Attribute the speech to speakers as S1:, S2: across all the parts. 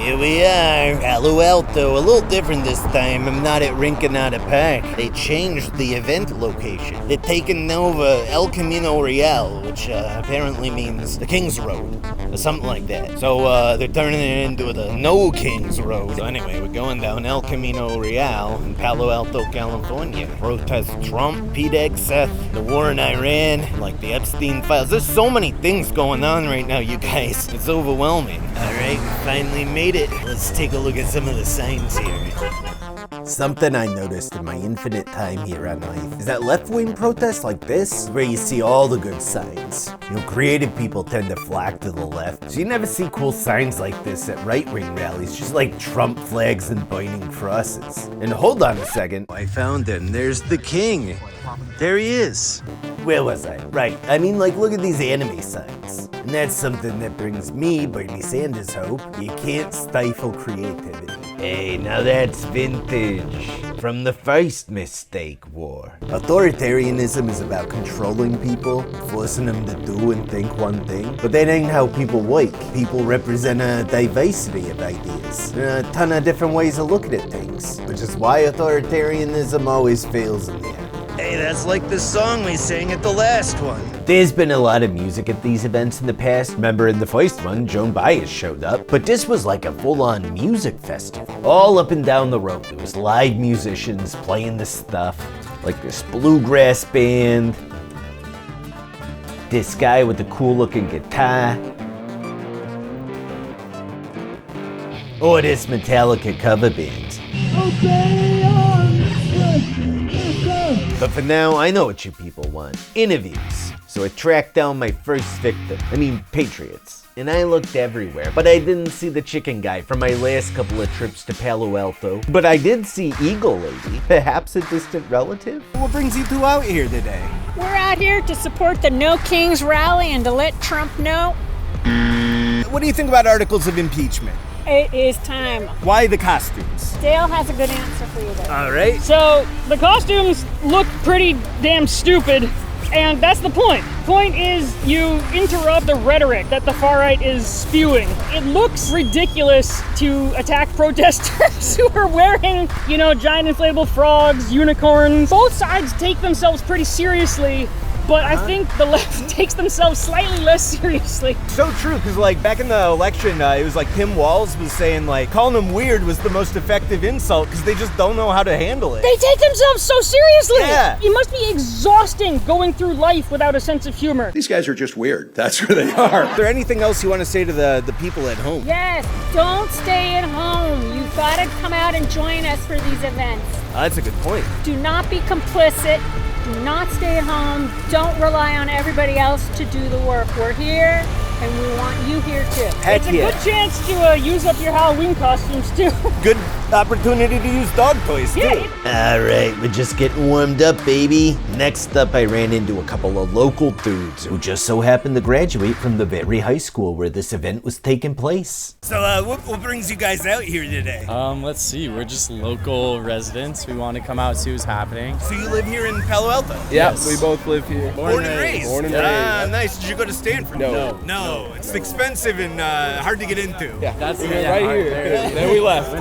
S1: Here we are, Palo Alto. A little different this time. I'm not at Rinconada Park. They changed the event location. They're taking over El Camino Real, which apparently means the King's Road, or something like that. So they're turning it into the No King's Road. So anyway, we're going down El Camino Real in Palo Alto, California. Protest Trump, PDEX, the war in Iran, like the Epstein files. There's so many things going on right now, you guys. It's overwhelming. Alright, we finally made it. Let's take a look at some of the signs here. Something I noticed in my infinite time here on Earth is that left-wing protests like this is where you see all the good signs. You know, creative people tend to flock to the left, so you never see cool signs like this at right-wing rallies, just like Trump flags and burning crosses. And hold on a second, I found him. There's the king. There he is. Where was I? Right, I mean, like, look at these anime signs. And that's something that brings me, Bernie Sanders, hope. You can't stifle creativity. Hey, now that's vintage. From the first mistake war. Authoritarianism is about controlling people, forcing them to do and think one thing. But that ain't how people work. People represent a diversity of ideas. There are a ton of different ways of looking at things, which is why authoritarianism always fails in the end. Hey, that's like the song we sang at the last one. There's been a lot of music at these events in the past. Remember in the first one, Joan Baez showed up. But this was like a full-on music festival. All up and down the road, there was live musicians playing this stuff. Like this bluegrass band. This guy with the cool-looking guitar. Or this Metallica cover band. But for now, I know what you people want. Interviews. So I tracked down my first victim. Patriots. And I looked everywhere, but I didn't see the chicken guy from my last couple of trips to Palo Alto. But I did see Eagle Lady, perhaps a distant relative. What brings you two out here today?
S2: We're out here to support the No Kings rally and to let Trump know.
S3: What do you think about articles of impeachment?
S2: It is time.
S3: Why the costumes?
S2: Dale has a good answer for you there.
S3: All right.
S4: So the costumes look pretty damn stupid, and that's the point. Point is you interrupt the rhetoric that the far right is spewing. It looks ridiculous to attack protesters who are wearing, giant inflatable frogs, unicorns. Both sides take themselves pretty seriously, but I think the left takes themselves slightly less seriously.
S3: So true, because back in the election, it was like Tim Walz was saying calling them weird was the most effective insult because they just don't know how to handle it.
S4: They take themselves so seriously.
S3: Yeah.
S4: It must be exhausting going through life without a sense of humor.
S5: These guys are just weird. That's who they are.
S3: Is there anything else you want to say to the people at home?
S2: Yes, don't stay at home. You've got to come out and join us for these events.
S3: That's a good point.
S2: Do not be complicit. Do not stay at home. Don't rely on everybody else to do the work. We're here, and we want you here too.
S3: Heck
S4: It's a
S3: yeah.
S4: good chance to use up your Halloween costumes too.
S3: Good opportunity to use dog toys too.
S4: Yeah.
S1: Alright, we're just getting warmed up, baby. Next up, I ran into a couple of local dudes who just so happened to graduate from the very high school where this event was taking place.
S3: So what brings you guys out here today?
S6: Let's see. We're just local residents. We want to come out and see what's happening.
S3: So you live here in Palo Alto?
S6: Yes.
S7: We both live here.
S3: Born and raised?
S7: Born and
S3: Ah,
S7: raised.
S3: nice. Did you go to Stanford?
S7: No.
S3: No, it's expensive and hard to get into.
S7: Yeah,
S6: That's
S7: we went right here. Then we left.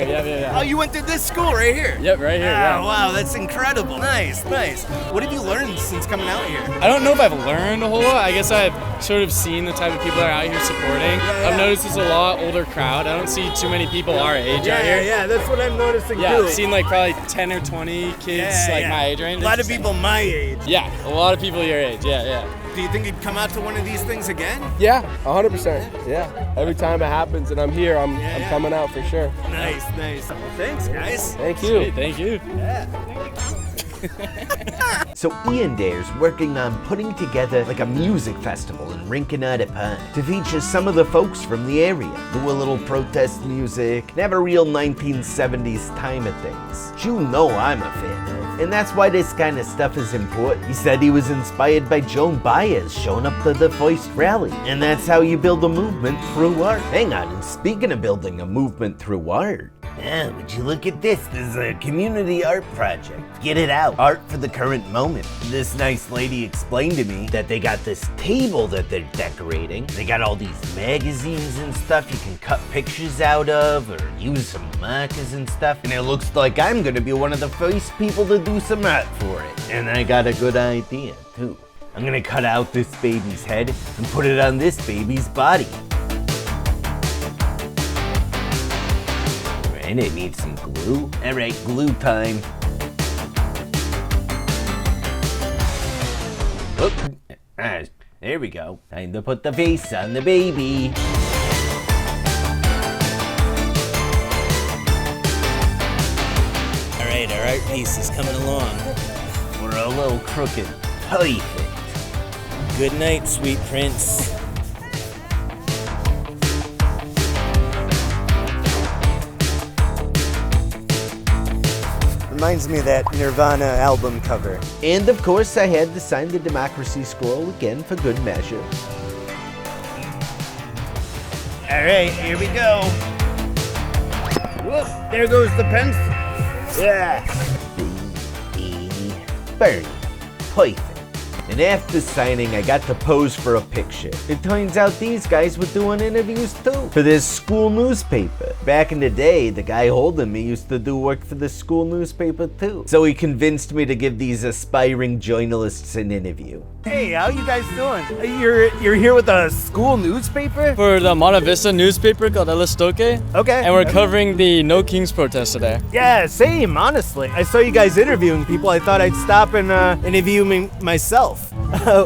S3: Oh, you went to this school right here?
S6: Yep, right here.
S3: Ah,
S6: Yeah.
S3: wow, that's incredible. Nice. What have you learned since coming out here?
S6: I don't know if I've learned a whole lot. I guess I've sort of seen the type of people that are out here supporting.
S3: Yeah.
S6: I've noticed it's a lot older crowd. I don't see too many people our age out here.
S3: Yeah, that's what I'm noticing
S6: Yeah,
S3: too.
S6: I've seen probably 10 or 20 kids my age range.
S3: A lot of people my age.
S6: Yeah, a lot of people your age. Yeah.
S3: Do you think you'd come out to one of these things again?
S7: Yeah, 100%. Yeah. Every time it happens and I'm here, I'm coming out for sure.
S3: Nice. Well, thanks, guys.
S7: Thank you.
S6: Sweet, thank you.
S1: So Ian Dare's working on putting together like a music festival in Rinconada Park to feature some of the folks from the area, do a little protest music, and have a real 1970s time of things. Which you know I'm a fan of, and that's why this kind of stuff is important. He said he was inspired by Joan Baez showing up to the first rally, and that's how you build a movement through art. Hang on, and speaking of building a movement through art, Yeah, would you look at this? This is a community art project. Get it out. Art for the current moment. This nice lady explained to me that they got this table that they're decorating. They got all these magazines and stuff you can cut pictures out of or use some markers and stuff. And it looks like I'm gonna be one of the first people to do some art for it. And I got a good idea, too. I'm gonna cut out this baby's head and put it on this baby's body. And it needs some glue. All right, glue time. Oh, there we go. Time to put the face on the baby. All right, our art piece is coming along. We're a little crooked. Perfect. Good night, sweet prince.
S3: Reminds me of that Nirvana album cover.
S1: And of course, I had to sign the democracy scroll again for good measure. All right, here we go. Whoop, there goes the pencil. Yeah. Burn. Perfect. And after signing, I got to pose for a picture. It turns out these guys were doing interviews too, for this school newspaper. Back in the day, the guy holding me used to do work for the school newspaper too. So he convinced me to give these aspiring journalists an interview.
S3: Hey, how you guys doing? You're here with a school newspaper?
S6: For the Monta Vista newspaper called El Estoque.
S3: Okay.
S6: And we're covering the No Kings protest today.
S3: Yeah, same, honestly. I saw you guys interviewing people. I thought I'd stop and interview myself.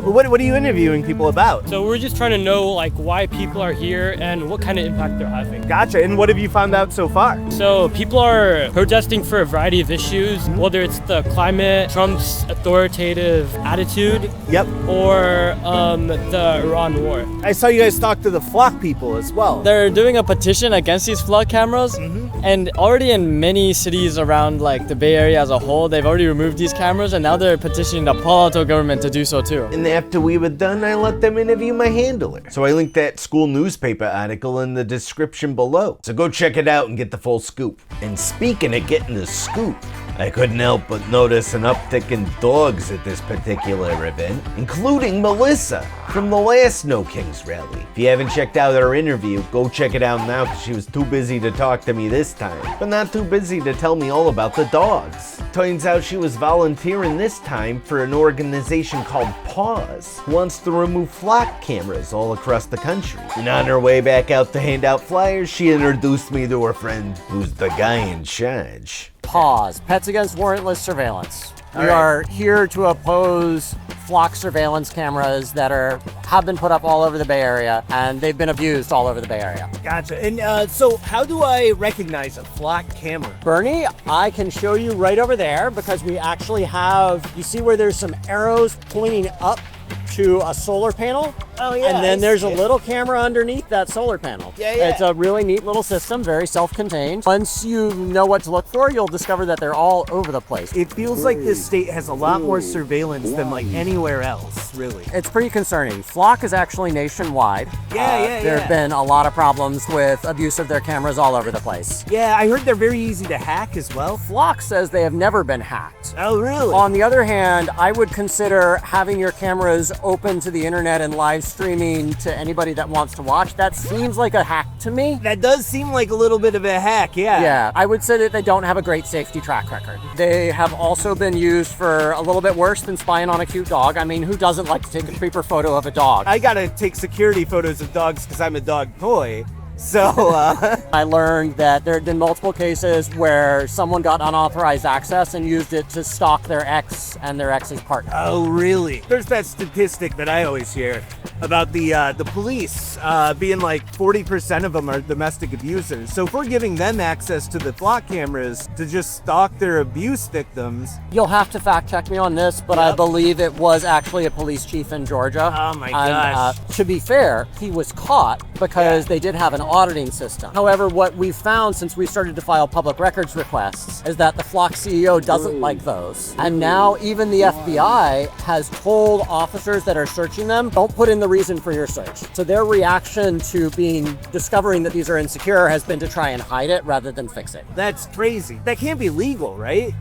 S3: What are you interviewing people about?
S4: So we're just trying to know like why people are here and what kind of impact they're having.
S3: Gotcha. And what have you found out so far?
S4: So people are protesting for a variety of issues, whether it's the climate, Trump's authoritative attitude,
S3: Yep.
S4: or the Iran war.
S3: I saw you guys talk to the flock people as well.
S6: They're doing a petition against these flood cameras, and already in many cities around like the Bay Area as a whole, they've already removed these cameras, and now they're petitioning the Palo Alto government to do so too.
S1: And after we were done, I let them interview my handler. So I linked that school newspaper article in the description below. So go check it out and get the full scoop. And speaking of getting the scoop, I couldn't help but notice an uptick in dogs at this particular event, including Melissa from the last No Kings rally. If you haven't checked out her interview, go check it out now because she was too busy to talk to me this time, but not too busy to tell me all about the dogs. Turns out she was volunteering this time for an organization called PAWS, who wants to remove flock cameras all across the country. And on her way back out to hand out flyers, she introduced me to her friend, who's the guy in charge.
S8: PAWS, Pets Against Warrantless Surveillance. We are here to oppose flock surveillance cameras that have been put up all over the Bay Area, and they've been abused all over the Bay Area.
S3: Gotcha. And so how do I recognize a flock camera?
S8: Bernie, I can show you right over there because we actually have, you see where there's some arrows pointing up to a solar panel?
S3: Oh, yeah.
S8: And then there's a little camera underneath that solar panel.
S3: Yeah.
S8: It's a really neat little system, very self-contained. Once you know what to look for, you'll discover that they're all over the place.
S3: It feels like this state has a lot more surveillance than like anywhere else, really.
S8: It's pretty concerning. Flock is actually nationwide. There have been a lot of problems with abuse of their cameras all over the place.
S3: Yeah, I heard they're very easy to hack as well.
S8: Flock says they have never been hacked.
S3: Oh, really?
S8: On the other hand, I would consider having your cameras open to the internet and live streaming to anybody that wants to watch. That seems like a hack to me.
S3: That does seem like a little bit of a hack, yeah.
S8: Yeah, I would say that they don't have a great safety track record. They have also been used for a little bit worse than spying on a cute dog. I mean, who doesn't like to take a creeper photo of a dog?
S3: I gotta take security photos of dogs because I'm a dog boy. So,
S8: I learned that there had been multiple cases where someone got unauthorized access and used it to stalk their ex and their ex's partner.
S3: Oh, really? There's that statistic that I always hear about the police being like 40% of them are domestic abusers. So if we're giving them access to the flock cameras to just stalk their abuse victims.
S8: You'll have to fact check me on this, but I believe it was actually a police chief in Georgia.
S3: Oh my gosh.
S8: To be fair, he was caught because they did have an auditing system. However, what we've found since we started to file public records requests is that the Flock CEO doesn't like those. And now even the FBI has told officers that are searching them, don't put in the reason for your search. So their reaction to discovering that these are insecure has been to try and hide it rather than fix it.
S3: That's crazy. That can't be legal, right?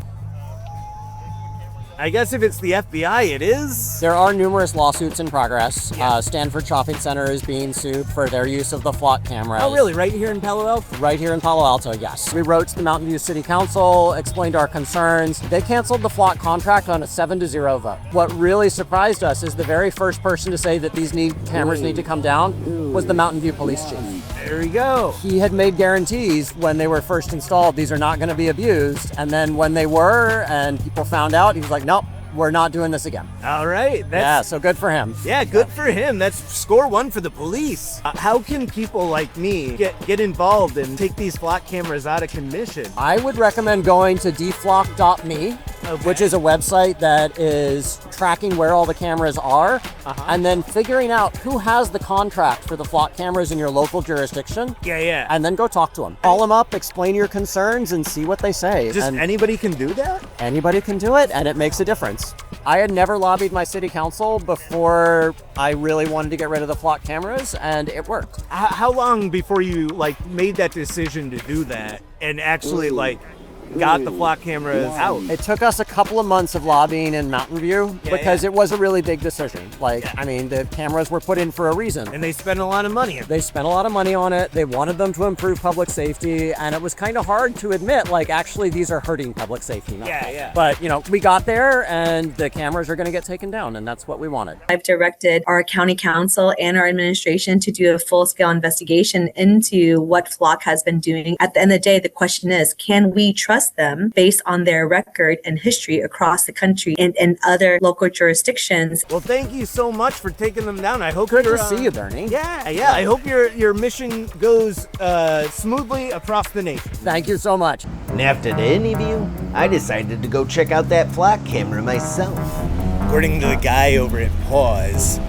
S3: I guess if it's the FBI, it is.
S8: There are numerous lawsuits in progress.
S3: Yeah.
S8: Stanford Shopping Center is being sued for their use of the flock cameras.
S3: Oh, really? Right here in Palo Alto?
S8: Right here in Palo Alto, yes. We wrote to the Mountain View City Council, explained our concerns. They canceled the flock contract on a 7-0 vote. What really surprised us is the very first person to say that these cameras need to come down was the Mountain View Police Chief.
S3: There we go.
S8: He had made guarantees when they were first installed, these are not going to be abused. And then when they were, and people found out, he was like, nope, we're not doing this again.
S3: All right.
S8: Yeah, so good for him.
S3: Yeah, good for him. That's score one for the police. How can people like me get involved and take these flock cameras out of commission?
S8: I would recommend going to deflock.me, which is a website that is tracking where all the cameras are, and then figuring out who has the contract for the flock cameras in your local jurisdiction.
S3: Yeah.
S8: And then go talk to them. Call them up, explain your concerns, and see what they say.
S3: Just anybody can do that?
S8: Anybody can do it, and it makes a difference. I had never lobbied my city council before I really wanted to get rid of the flock cameras, and it worked.
S3: How long before you made that decision to do that and actually got the flock cameras out?
S8: It took us a couple of months of lobbying in Mountain View because it was a really big decision. I mean, the cameras were put in for a reason.
S3: And they spent a lot of money.
S8: They spent a lot of money on it. They wanted them to improve public safety, and it was kind of hard to admit, actually, these are hurting public safety now.
S3: Yeah.
S8: But, we got there, and the cameras are going to get taken down, and that's what we wanted.
S9: I've directed our county council and our administration to do a full-scale investigation into what flock has been doing. At the end of the day, the question is, can we trust them based on their record and history across the country and other local jurisdictions?
S3: Well, thank you so much for taking them down. I hope
S8: Good to see you, Bernie.
S3: Yeah. I hope your mission goes smoothly across the nation.
S8: Thank you so much.
S1: And after the interview, I decided to go check out that flock camera myself. According to the guy over at PAWS,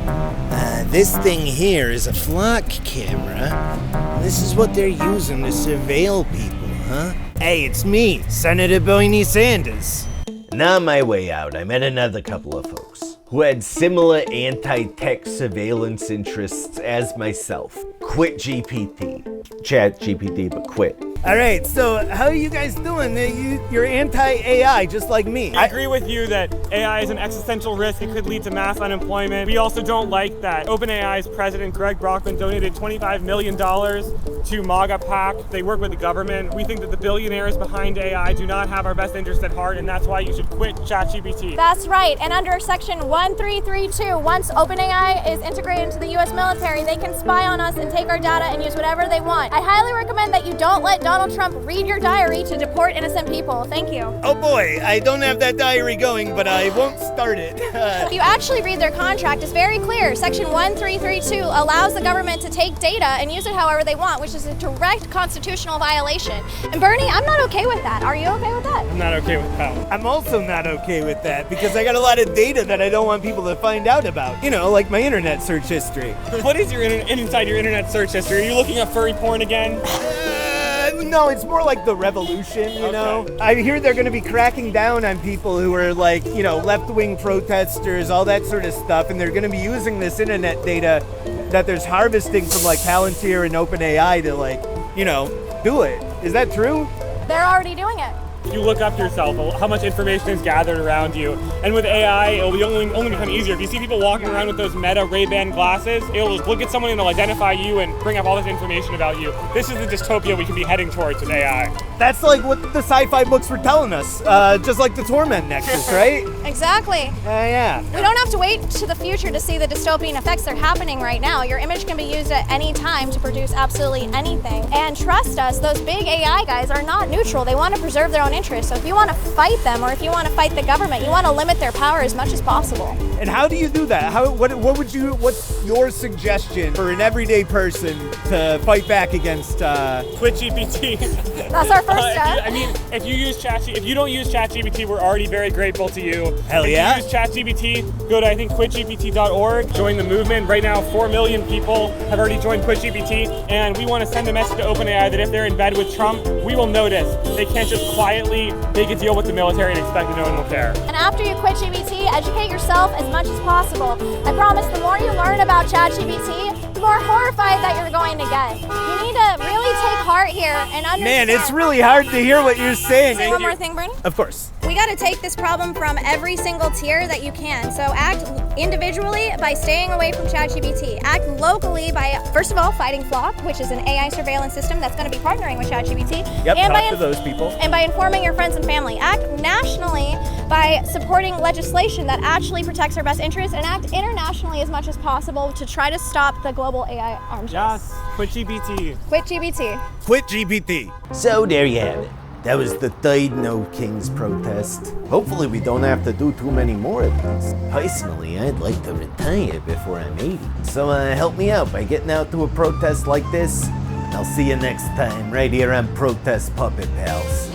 S1: this thing here is a flock camera. This is what they're using to surveil people, huh? Hey, it's me, Senator Bernie Sanders. And on my way out, I met another couple of folks who had similar anti-tech surveillance interests as myself. QuitGPT. Chat GPT, but quit. All right, so how are you guys doing? You're anti-AI, just like me.
S10: I agree with you that AI is an existential risk. It could lead to mass unemployment. We also don't like that OpenAI's president, Greg Brockman, donated $25 million to MAGA PAC. They work with the government. We think that the billionaires behind AI do not have our best interest at heart, and that's why you should quit ChatGPT.
S11: That's right, and under Section 1332, once OpenAI is integrated into the U.S. military, they can spy on us and take our data and use whatever they want. I highly recommend that you don't let Donald Trump read your diary to deport innocent people. Thank you.
S1: Oh boy, I don't have that diary going, but I won't start it.
S11: If you actually read their contract, it's very clear. Section 1332 allows the government to take data and use it however they want, which is a direct constitutional violation. And Bernie, I'm not okay with that. Are you okay with that?
S10: I'm not okay with that.
S3: I'm also not okay with that because I got a lot of data that I don't want people to find out about. Like my internet search history.
S10: What is your inside your internet search history? Are you looking at furry porn again?
S3: No, it's more like the revolution, you know? I hear they're going to be cracking down on people who are left-wing protesters, all that sort of stuff, and they're going to be using this internet data that there's harvesting from Palantir and OpenAI to do it. Is that true?
S11: They're already doing it.
S10: You look up yourself, how much information is gathered around you. And with AI, it'll be only become easier. If you see people walking around with those Meta Ray-Ban glasses, it'll just look at someone and it'll identify you and bring up all this information about you. This is the dystopia we could be heading towards with AI.
S3: That's like what the sci-fi books were telling us, just like the Torment Nexus, right?
S11: Exactly.
S3: Yeah.
S11: We don't have to wait to the future to see the dystopian effects that are happening right now. Your image can be used at any time to produce absolutely anything. And trust us, those big AI guys are not neutral. They want to preserve their own interests. So if you want to fight them or if you want to fight the government, you want to limit their power as much as possible.
S3: And how do you do that? What's your suggestion for an everyday person to fight back against
S10: QuitGPT.
S11: That's our first step.
S10: If you don't use ChatGPT, we're already very grateful to you.
S3: Hell yeah.
S10: If you use ChatGPT, go to I think QuitGPT.org, join the movement. Right now, 4 million people have already joined QuitGPT, and we want to send a message to OpenAI that if they're in bed with Trump, we will notice. They can't just quietly make a deal with the military and expect that no one will care.
S11: And after you quit GPT, educate yourself as much as possible. I promise the more you learn about ChatGPT, the more horrified that you're going to get. You need to really take heart here and understand.
S3: Man, it's really hard to hear what you're saying.
S11: Say one more thing, Bernie.
S3: Of course.
S11: We got to take this problem from every single tier that you can. So act individually by staying away from ChatGPT. Act locally by, first of all, fighting Flock, which is an AI surveillance system that's going to be partnering with ChatGPT.
S3: Yep,
S11: and
S3: talk to those people.
S11: And by informing your friends and family. Act nationally by supporting legislation that actually protects our best interests, and act internationally as much as possible to try to stop the global AI arms race.
S10: Yes, QuitGPT.
S11: QuitGPT.
S3: QuitGPT.
S1: So there you have it. That was the third No Kings protest. Hopefully we don't have to do too many more of these. Personally, I'd like to retire before I'm 80. So help me out by getting out to a protest like this. I'll see you next time right here on Protest Puppet Pals.